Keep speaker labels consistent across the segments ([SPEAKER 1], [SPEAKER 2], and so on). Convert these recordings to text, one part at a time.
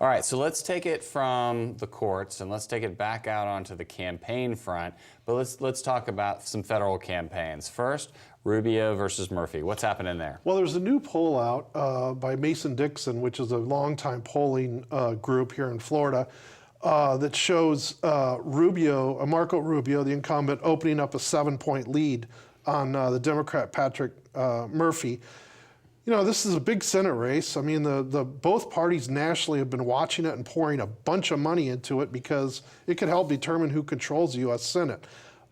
[SPEAKER 1] All right, so let's take it from the courts and let's take it back out onto the campaign front. But let's talk about some federal campaigns. First, Rubio versus Murphy. What's happening there?
[SPEAKER 2] Well, there's a new poll out by Mason-Dixon, which is a longtime polling group here in Florida, that shows Marco Rubio, the incumbent, opening up a 7-point lead on the Democrat Patrick Murphy. You know, this is a big Senate race. I mean, both parties nationally have been watching it and pouring a bunch of money into it because it could help determine who controls the U.S. Senate.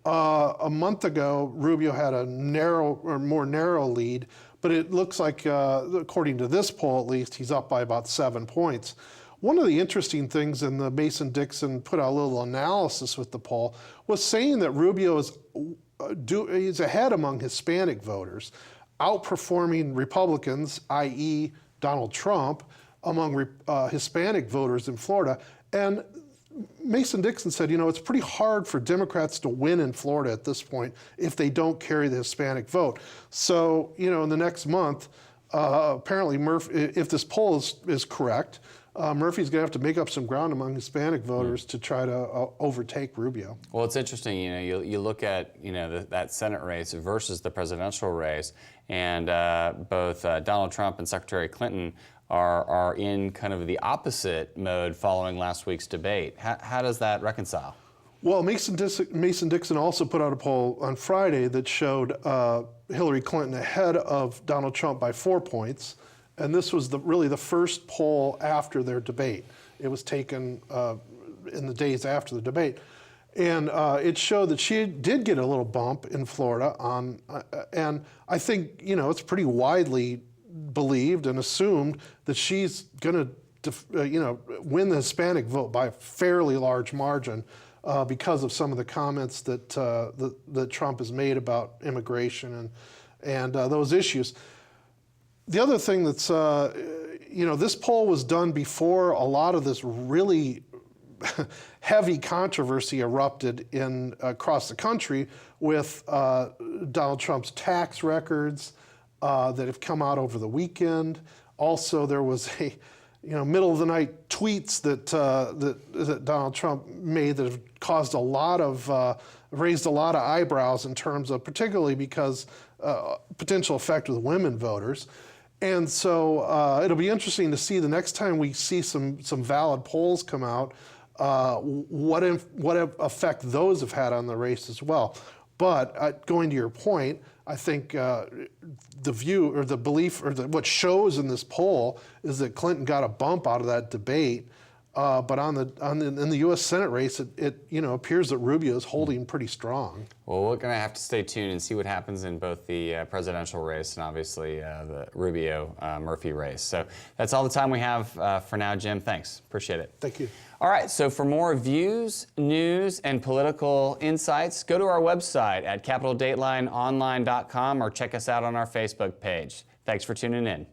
[SPEAKER 2] A month ago, Rubio had a more narrow lead, but it looks like, according to this poll at least, he's up by about 7 points. One of the interesting things, and the Mason-Dixon put out a little analysis with the poll, was saying that Rubio is ahead among Hispanic voters, outperforming Republicans, i.e. Donald Trump, among Hispanic voters in Florida. And Mason-Dixon said, you know, it's pretty hard for Democrats to win in Florida at this point if they don't carry the Hispanic vote. So, you know, in the next month, apparently if this poll is correct, Murphy's going to have to make up some ground among Hispanic voters to try to overtake Rubio.
[SPEAKER 1] Well, it's interesting, you know, you look at, you know, that Senate race versus the presidential race, and both Donald Trump and Secretary Clinton are in kind of the opposite mode following last week's debate. How does that reconcile?
[SPEAKER 2] Well, Mason-Dixon also put out a poll on Friday that showed Hillary Clinton ahead of Donald Trump by 4 points. And this was really the first poll after their debate. It was taken in the days after the debate. And it showed that she did get a little bump in Florida and I think, you know, it's pretty widely believed and assumed that she's going to, you know, win the Hispanic vote by a fairly large margin because of some of the comments that that Trump has made about immigration and those issues. The other thing that's, you know, this poll was done before a lot of this really heavy controversy erupted across the country with Donald Trump's tax records that have come out over the weekend. Also, there was middle of the night tweets that Donald Trump made that have caused raised a lot of eyebrows in terms of, particularly because potential effect with women voters. And so it'll be interesting to see the next time we see some valid polls come out, what effect those have had on the race as well. But going to your point, I think the view or the belief or what shows in this poll is that Clinton got a bump out of that debate. But in the U.S. Senate race, it appears that Rubio is holding pretty strong.
[SPEAKER 1] Well, we're going to have to stay tuned and see what happens in both the presidential race and obviously the Rubio-Murphy race. So that's all the time we have for now, Jim. Thanks. Appreciate it.
[SPEAKER 2] Thank you.
[SPEAKER 1] All right. So for more views, news, and political insights, go to our website at CapitolDatelineOnline.com or check us out on our Facebook page. Thanks for tuning in.